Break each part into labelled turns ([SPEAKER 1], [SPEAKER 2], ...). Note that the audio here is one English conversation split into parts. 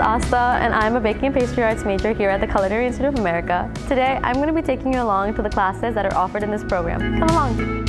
[SPEAKER 1] Asta, and I'm a Baking and Pastry Arts major here at the Culinary Institute of America. Today, I'm going to be taking you along to the classes that are offered in this program. Come along.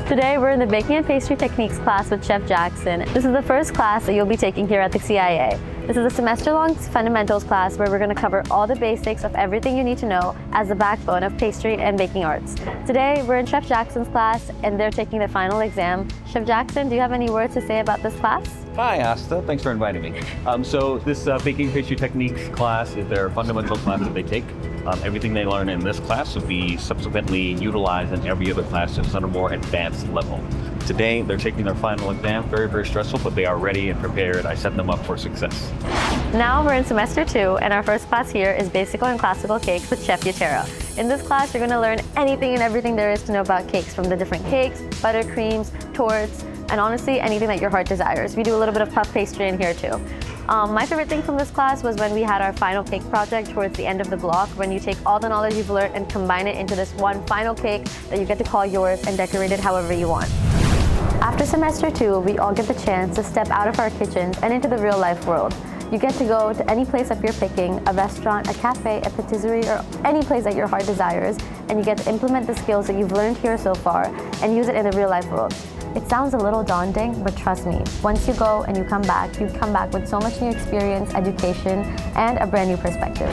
[SPEAKER 1] Today, we're in the Baking and Pastry Techniques class with Chef Jackson. This is the first class that you'll be taking here at the CIA. This is a semester-long fundamentals class where we're going to cover all the basics of everything you need to know as the backbone of pastry and baking arts. Today, we're in Chef Jackson's class and they're taking their final exam. Chef Jackson, do you have any words to say about this class?
[SPEAKER 2] Hi, Asta. Thanks for inviting me. So this Baking and Pastry Techniques class is their fundamental class that they take. Everything they learn in this class will be subsequently utilized in every other class just on a more advanced level. Today, they're taking their final exam. Very, very stressful, but they are ready and prepared. I set them up for success.
[SPEAKER 1] Now we're in semester 2, and our first class here is Basic and Classical Cakes with Chef Yatera. In this class, you're going to learn anything and everything there is to know about cakes, from the different cakes, buttercreams, torts, and honestly, anything that your heart desires. We do a little bit of puff pastry in here too. My favorite thing from this class was when we had our final cake project towards the end of the block, when you take all the knowledge you've learned and combine it into this one final cake that you get to call yours and decorate it however you want. After semester 2, we all get the chance to step out of our kitchens and into the real life world. You get to go to any place of your picking, a restaurant, a cafe, a patisserie, or any place that your heart desires, and you get to implement the skills that you've learned here so far and use it in the real life world. It sounds a little daunting, but trust me, once you go and you come back with so much new experience, education, and a brand new perspective.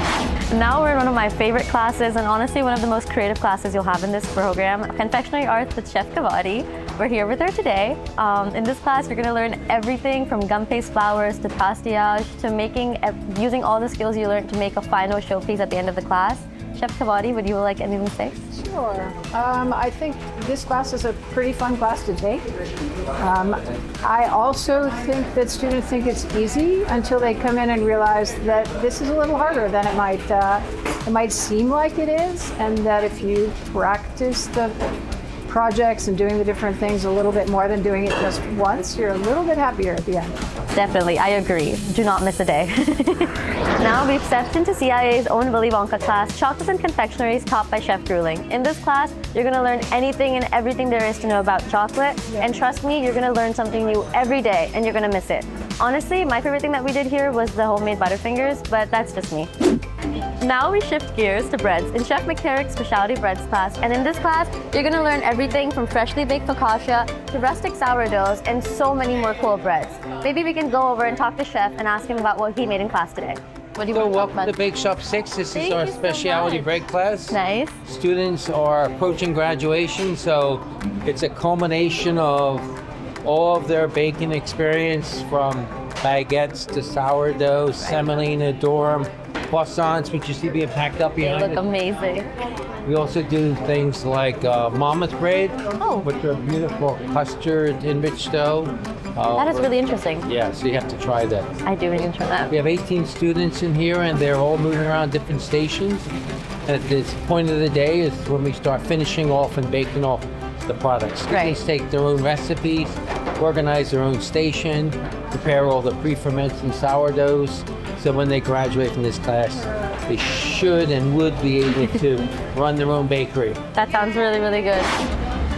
[SPEAKER 1] Now we're in one of my favorite classes, and honestly one of the most creative classes you'll have in this program, Confectionary Arts with Chef Kavadi. We're here with her today. In this class, you're going to learn everything from gum paste flours to pastillage to using all the skills you learned to make a final showpiece at the end of the class. Chef Kavadi, would you like anything to say?
[SPEAKER 3] Sure. I think this class is a pretty fun class to take. I also think that students think it's easy until they come in and realize that this is a little harder than it might seem like it is, and that if you practice the projects and doing the different things a little bit more than doing it just once, you're a little bit happier at the end.
[SPEAKER 1] Definitely, I agree. Do not miss a day. Now we've stepped into CIA's own Willy Wonka class, Chocolates and Confectionaries, taught by Chef Grueling. In this class, you're going to learn anything and everything there is to know about chocolate, and trust me, you're going to learn something new every day, and you're going to miss it. Honestly, my favorite thing that we did here was the homemade Butterfingers, but that's just me. Now we shift gears to breads in Chef McCarrick's Specialty Breads class, and in this class, you're going to learn everything from freshly baked focaccia to rustic sourdoughs and so many more cool breads. Maybe we can go over and talk to Chef and ask him about what he made in class today. What do you want to talk about?
[SPEAKER 4] Welcome to Bake Shop 6. This is our specialty bread class.
[SPEAKER 1] Nice.
[SPEAKER 4] Students are approaching graduation, so it's a culmination of all of their baking experience, from baguettes to sourdough, semolina, durum, croissants, which you see being packed up behind
[SPEAKER 1] They look amazing.
[SPEAKER 4] We also do things like mammoth bread, which are beautiful custard enriched dough.
[SPEAKER 1] That is really interesting.
[SPEAKER 4] Yeah, so you have to try that.
[SPEAKER 1] I do need to try that.
[SPEAKER 4] We have 18 students in here, and they're all moving around different stations. And at this point of the day is when we start finishing off and baking off the products. Students take their own recipes, organize their own station, prepare all the pre-ferments and sourdoughs. So when they graduate from this class, they should and would be able to run their own bakery.
[SPEAKER 1] That sounds really, really good.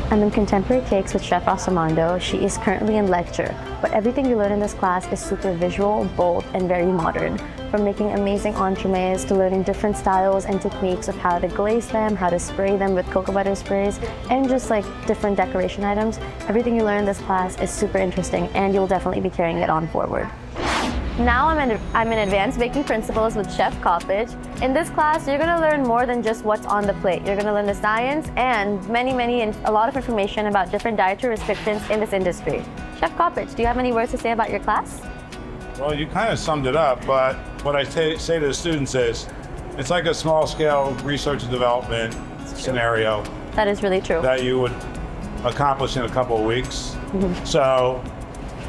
[SPEAKER 1] I'm in Contemporary Cakes with Chef Rosamando. She is currently in lecture, but everything you learn in this class is super visual, bold, and very modern. From making amazing entremets to learning different styles and techniques of how to glaze them, how to spray them with cocoa butter sprays, and just like different decoration items. Everything you learn in this class is super interesting, and you'll definitely be carrying it on forward. Now I'm in Advanced Baking Principles with Chef Coppage. In this class, you're going to learn more than just what's on the plate. You're going to learn the science and a lot of information about different dietary restrictions in this industry. Chef Coppage, do you have any words to say about your class?
[SPEAKER 5] Well, you kind of summed it up, but what I say to the students is, it's like a small-scale research and development scenario.
[SPEAKER 1] That is really true.
[SPEAKER 5] That you would accomplish in a couple of weeks. Mm-hmm. So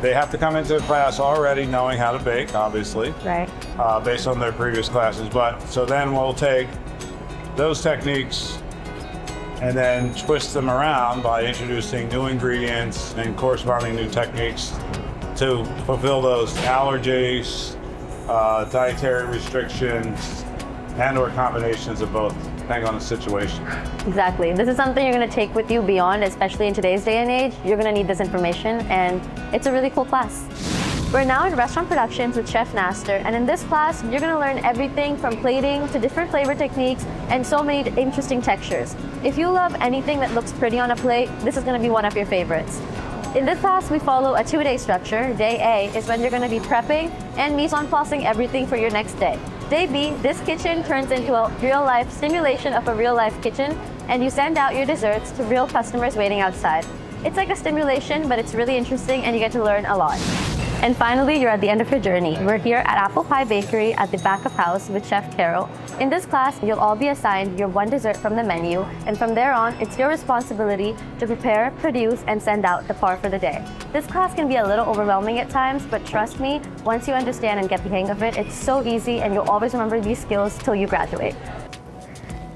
[SPEAKER 5] they have to come into the class already knowing how to bake, obviously,
[SPEAKER 1] right?
[SPEAKER 5] Based on their previous classes. But so then we'll take those techniques and then twist them around by introducing new ingredients and corresponding new techniques to fulfill those allergies, dietary restrictions, and/or combinations of both, depending on the situation.
[SPEAKER 1] Exactly. This is something you're going to take with you beyond, especially in today's day and age. You're going to need this information, and it's a really cool class. We're now in restaurant productions with Chef Naster, and in this class, you're going to learn everything from plating to different flavor techniques and so many interesting textures. If you love anything that looks pretty on a plate, this is going to be one of your favorites. In this class, we follow a 2-day structure. Day A is when you're going to be prepping and mise-en-placing everything for your next day. Day B, this kitchen turns into a real-life simulation of a real-life kitchen, and you send out your desserts to real customers waiting outside. It's like a stimulation, but it's really interesting and you get to learn a lot. And finally, you're at the end of your journey. We're here at Apple Pie Bakery at the back of house with Chef Carol. In this class, you'll all be assigned your one dessert from the menu, and from there on, it's your responsibility to prepare, produce, and send out the par for the day. This class can be a little overwhelming at times, but trust me, once you understand and get the hang of it, it's so easy and you'll always remember these skills till you graduate.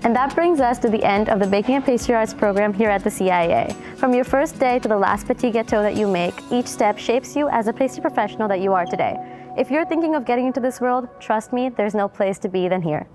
[SPEAKER 1] And that brings us to the end of the Baking and Pastry Arts program here at the CIA. From your first day to the last petit gâteau that you make, each step shapes you as a pastry professional that you are today. If you're thinking of getting into this world, trust me, there's no place to be than here.